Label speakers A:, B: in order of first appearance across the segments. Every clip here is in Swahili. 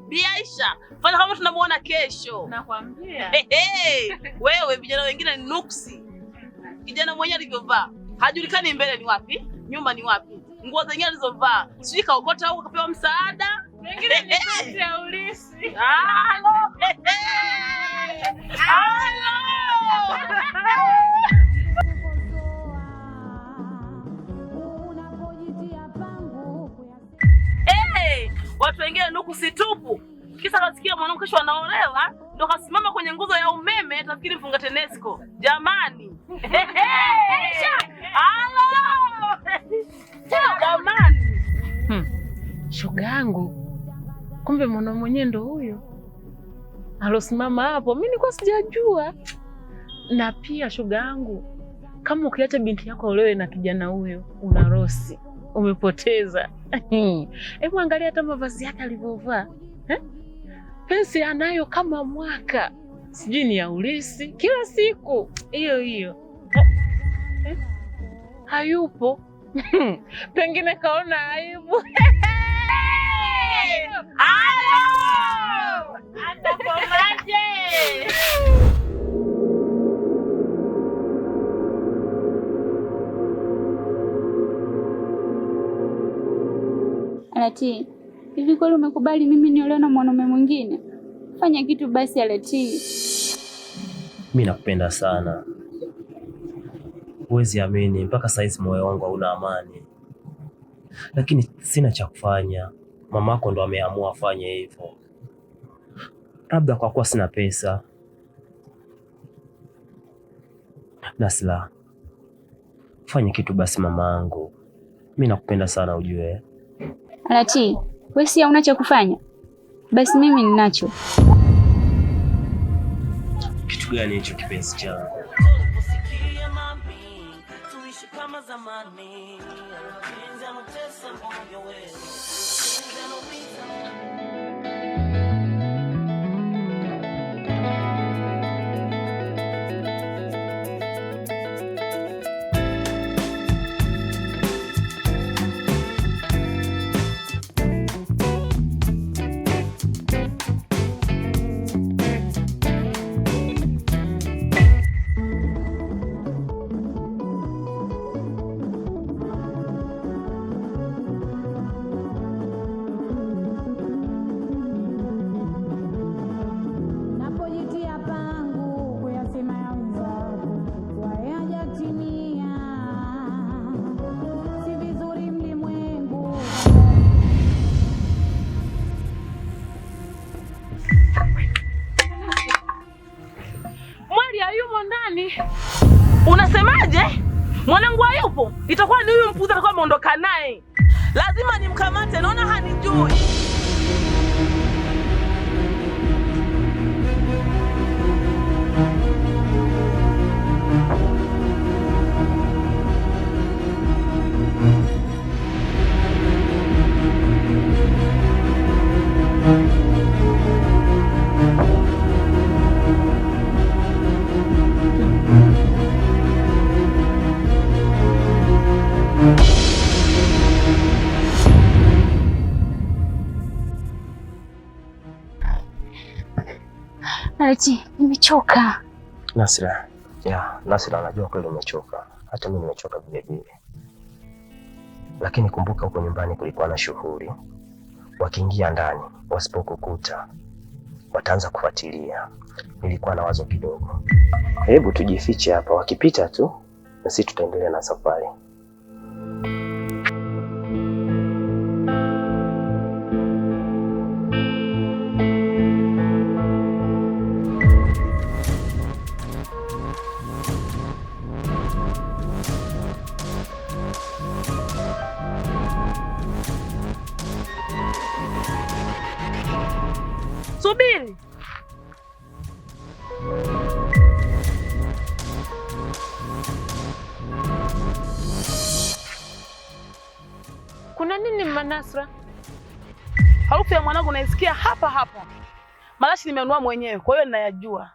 A: Bi Aisha, fanya kama tunamuona kesho.
B: Nakwambia.
A: Wewe vijana wengine ni nuksi. Kijana mwenyewe alivyovaa, hajulikani mbele ni wapi, nyuma ni wapi. Nguo zenyewe alizovaa, sijui kaokota au kapewa msaada.
B: Wengine ni kazi ya ulisi.
A: Halo. Halo. Watu wengine nuksi tupu. Kisa kasikia mwanamke kesho anaolewa, ndo kasimama kwenye nguzo ya umeme, tafikiri mfunga TANESCO. Jamani. Halo. Jamani.
B: Shoga yangu. Kumbe mwana mwenyewe ndo huyo. Alosimama hapo, mimi nilikuwa sijajua. Na pia shoga yangu, kama ukiacha binti yako olewe na kijana huyo, una rosi. Umepoteza. Hebu angalia hata mavazi yake alivyovaa. Pensi anayo kama mwaka. Sijui ni ya ulisi. Kila siku hiyo. Hayupo. Pengine kaona aibu.
A: Halo! Atakomaje?
C: Alati, hivi kweli umekubali mimi niolewe na mwanaume mwingine? Fanya kitu basi Alati.
D: Mimi nakupenda sana. Huwezi amini, mpaka saizi moyo wangu hauna amani. Lakini sina cha kufanya. Mamako ndo ameamua afanye hivyo. Labda kwa kuwa sina pesa. Nasla, fanya kitu basi mamangu. Mimi nakupenda sana ujue.
C: Alati, wewe si hauna cha kufanya? Basi mimi ninacho.
D: Kitu gani hicho kipenzi changu?
E: Tusikie mami, tuishi kama zamani. Penzi anatesa moyo wewe. Penzi anaumiza.
A: Unasemaje? Mwanangu hayupo? Itakuwa ni huyu mpuzi atakuwa ameondoka naye. Lazima nimkamate, naona hanijui.
C: Alati, nimechoka.
D: Nasra, Nasra anajua kweli umechoka. Hata mimi nimechoka vile vile. Lakini kumbuka huko nyumbani kulikuwa na shughuli. Wakiingia ndani, wasipokukuta wataanza kufuatilia. Nilikuwa na wazo kidogo. Hebu tujifiche hapa, wakipita tu na sisi tutaendelea na safari.
A: Subiri.
B: Kuna nini Manasra?
A: Harufu ya mwanangu naisikia hapa hapa. Marashi nimenunua mwenyewe, kwa hiyo ninayajua.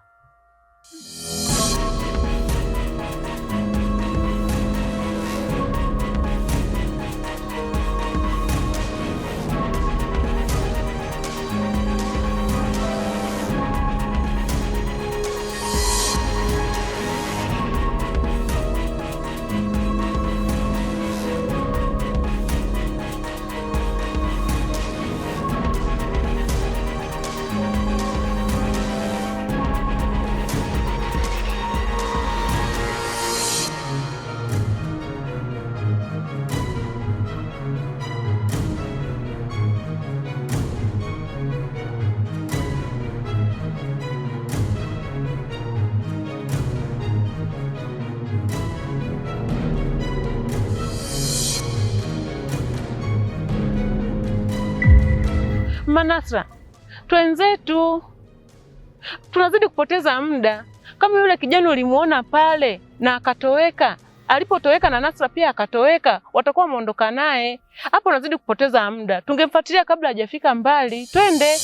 B: Manasra, twenzetu, tunazidi kupoteza muda. Kama yule kijana ulimuona pale na akatoweka, alipotoweka na Nasra pia akatoweka, watakuwa wameondoka naye. Hapo unazidi kupoteza muda. Tungemfuatilia kabla hajafika mbali. Twende.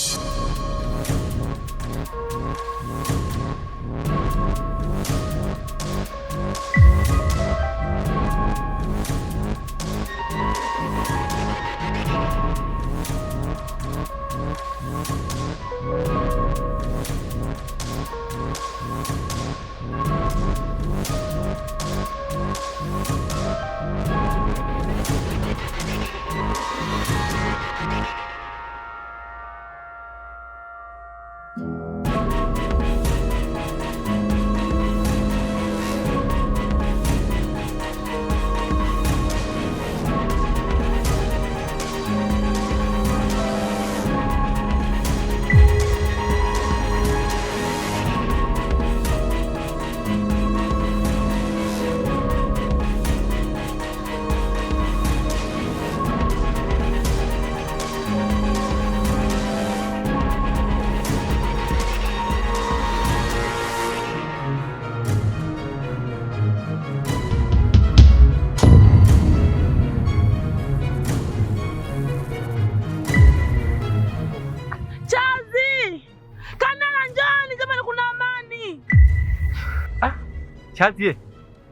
F: Chazi,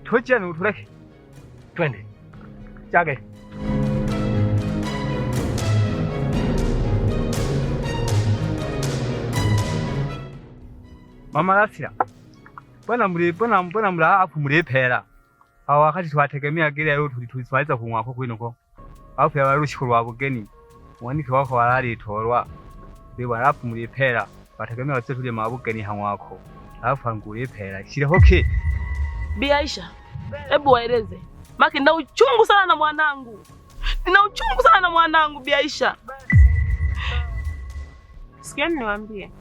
F: tuachie na utuleke. Twende. Chage. Mama Nasra. Bwana mla afu mlipera. Aho wakati twategemea gere leo tulitwaiza kumwako kwinoko. Afu yabarushiko rwa bugeni. Wanike wako warari torwa. Biba afu mlipera. Bategemea wase tuje mabugeni hamwako. Afu angulipera. Shiraho ke.
A: Bi Aisha, hebu waeleze. Maki nina uchungu sana na mwanangu. Nina uchungu sana na mwanangu Bi Aisha.
B: Sikieni niwaambie.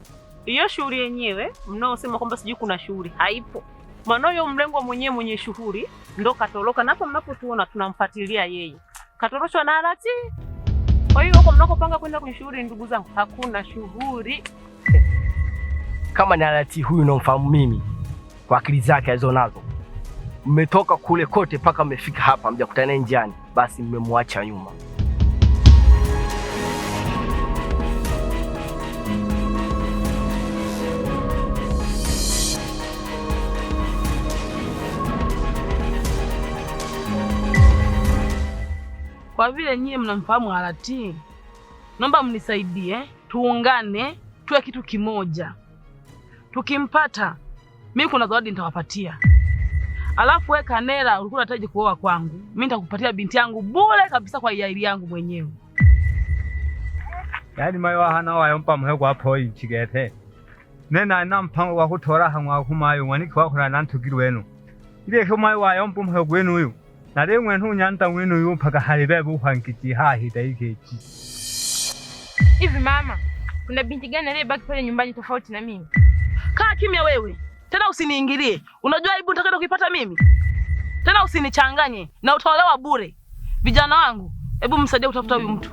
B: Hiyo shughuli yenyewe mnaosema kwamba sijui kuna shughuli haipo. Maana huyo mlengo mwenyewe mwenye shughuli ndo katoroka, na hapo mnapotuona tunamfuatilia yeye. Katoroshwa na Alati. Kwa hiyo huko mnakopanga kwenda kwenye shughuli, ndugu zangu, hakuna shughuli.
G: Kama ni Alati huyu unomfahamu mimi kwa akili zake alizonazo, mmetoka kule kote mpaka mmefika hapa, mjakutana naye njiani, basi mmemwacha nyuma.
A: Kwa vile nyie mnamfahamu Alati, naomba mnisaidie, tuungane, tuwe kitu kimoja. Tukimpata, mimi kuna zawadi nitawapatia. Alafu wewe Kanela, ulikuwa unahitaji kuoa kwangu. Mimi nitakupatia binti yangu bure kabisa kwa hiari yangu mwenyewe.
F: Yaani mayo hana wayompa muhego hapo ichigete. Nena na mpango wa kutora hamwa kumayo waniki wakora nantugira wenu. Ile ko mayo wayompa muhego wenu uyu. Na lemwe ntunyanta wenu uyu mpaka halibe buhangiti hahi daikeji.
H: Hivi mama, kuna binti gani aliyebaki pale nyumbani tofauti na mimi?
A: Kaa kimya wewe. Tena usiniingilie. Unajua aibu nitakaenda kuipata mimi? Tena usinichanganye na utaolewa bure. Vijana wangu, hebu msaidie kutafuta huyu mtu.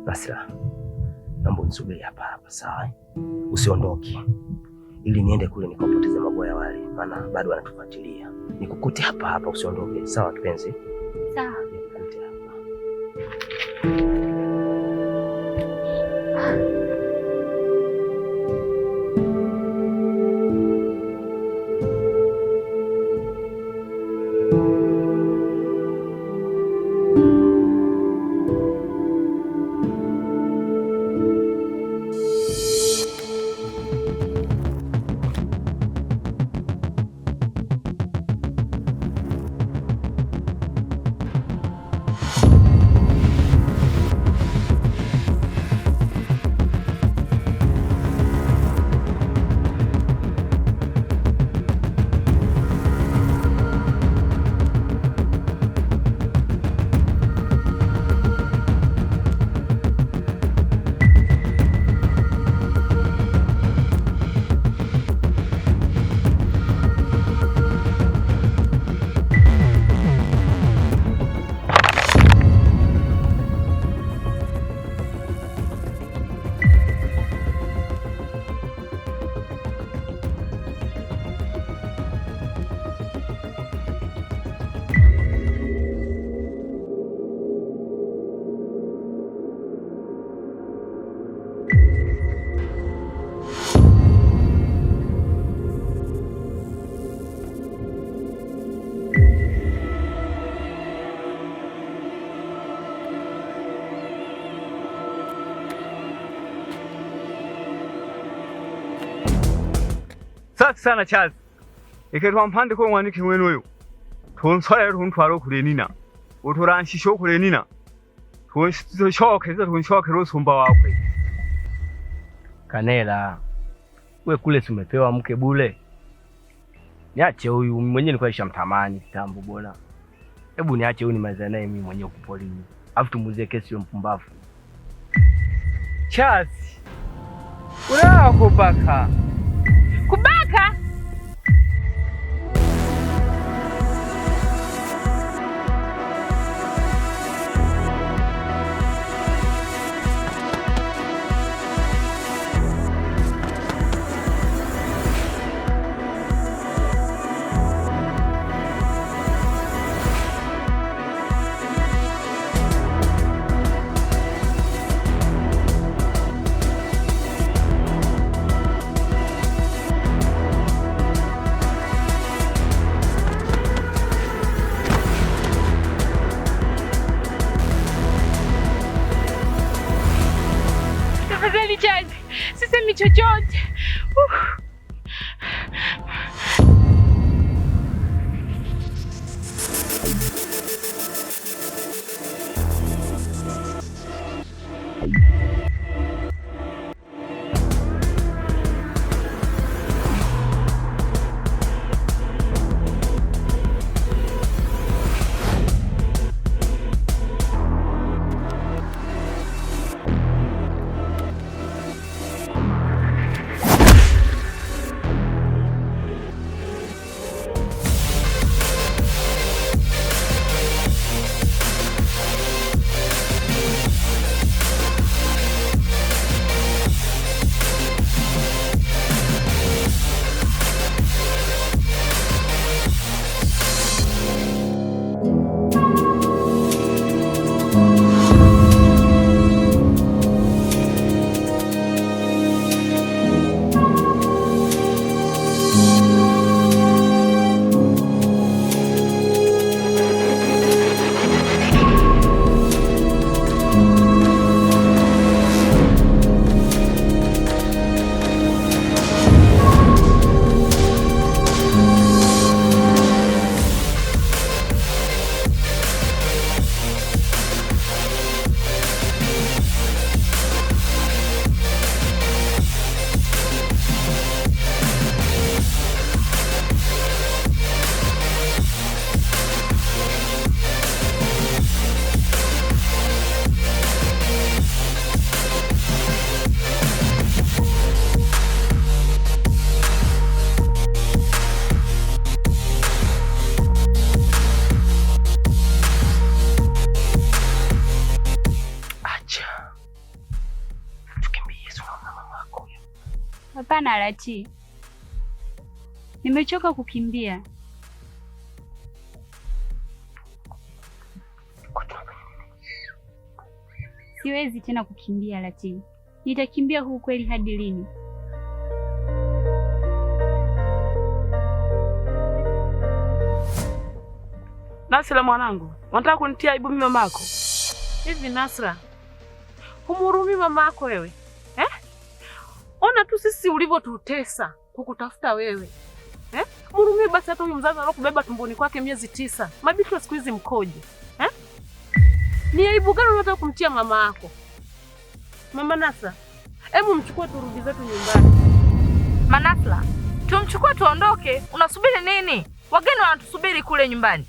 D: Nasra, naomba unisubiri hapa hapa, sawa? Usiondoke ili niende kule nikapoteze maboya wale, maana bado wanatufuatilia. Nikukute hapa hapa, usiondoke, sawa kipenzi?
C: Sawa.
D: Nikukute hapa.
F: Safi sana Charles. Iketwa mpande ko mwanike mwenu uyu. Tonsora tuntwaro kure nina. Utoranshisho kure nina. Tunshoke rusumba wakwe.
G: Kanela, we kule tumepewa mke bule. Niache huyu mwenyewe nilikuwa nishamtamani kitambo bwana. Hebu niache huyu nimalize naye mimi mwenyewe kupolini. Alafu tumuzie kesi yo mpumbavu.
F: Charles. Ura kubaka.
H: Kubaka? Tafadhali Charles, sisemi chochote.
C: Hapana Lati, nimechoka kukimbia. Siwezi tena kukimbia Lati. Nitakimbia huu kweli hadi lini?
A: Nasra mwanangu, unataka kunitia aibu mimi mamako?
B: Hivi Nasra, humhurumii mamako wewe? Ona tu sisi ulivyotutesa kukutafuta wewe. Mhurumie basi hata huyu mzazi alokubeba tumboni kwake miezi 9. Mabiki wa siku hizi mkoje? Ni aibu gani unataka kumtia mama yako? Mama Nasra, hebu mchukue turudi zetu nyumbani.
H: Manasla, tumchukue tuondoke. Unasubiri nini? Wageni wanatusubiri kule nyumbani.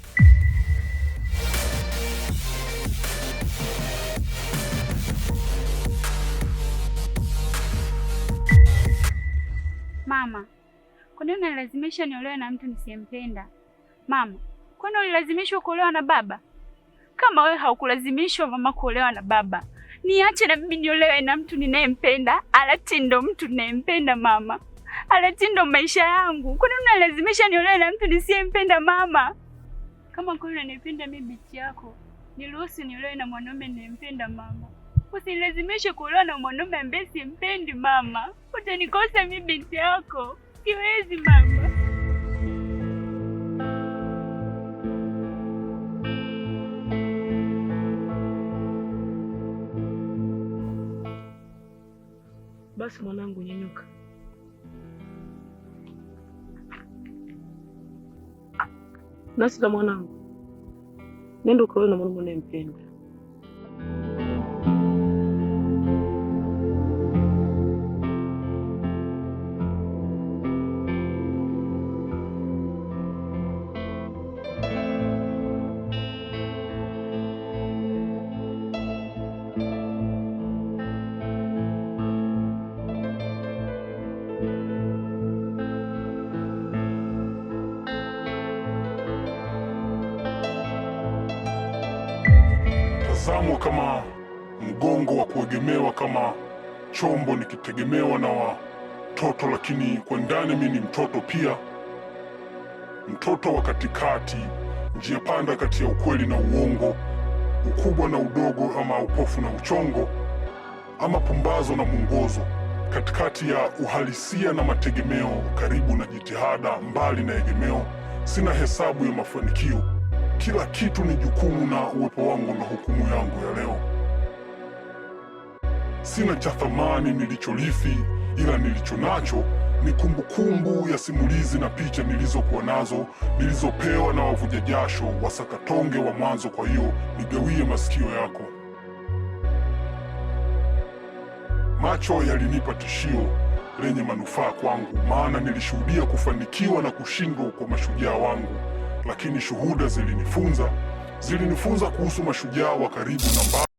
C: Mama, kwa nini unalazimisha niolewe na mtu nisiyempenda? Mama, kwa nini ulilazimishwa kuolewa na baba? Kama wewe haukulazimishwa mama kuolewa na baba, niache na mimi niolewe na mtu ninayempenda. Alati ndo mtu ninayempenda mama. Alati ndo maisha yangu. Kwa nini unalazimisha niolewe na mtu nisiyempenda mama? Kama kweli unanipenda mimi binti yako, niruhusu niolewe na mwanaume ninayempenda mama. Usinilazimishe kuolewa na mwanaume ambaye simpendi mama. Utanikosa mimi binti yako. Siwezi mama.
A: Basi mwanangu, nyenyuka. Nasra mwanangu, nenda ukaolewe na mwanaume unayempenda.
I: Tazamwa kama mgongo wa kuegemewa, kama chombo nikitegemewa na watoto, lakini kwa ndani mimi ni mtoto pia. Mtoto wa katikati, njia panda kati ya ukweli na uongo, ukubwa na udogo, ama upofu na uchongo, ama pumbazo na mwongozo, katikati ya uhalisia na mategemeo, karibu na jitihada, mbali na egemeo. Sina hesabu ya mafanikio, kila kitu ni jukumu, na uwepo wangu na hukumu yangu ya leo. Sina cha thamani nilichorithi, ila nilicho nacho ni kumbukumbu ya simulizi na picha nilizokuwa nazo, nilizopewa na wavuja jasho, wasakatonge wa mwanzo. Kwa hiyo nigawie masikio yako. Macho yalinipa tishio lenye manufaa kwangu, maana nilishuhudia kufanikiwa na kushindwa kwa mashujaa wangu. Lakini shuhuda zilinifunza kuhusu mashujaa wa karibu na mbali.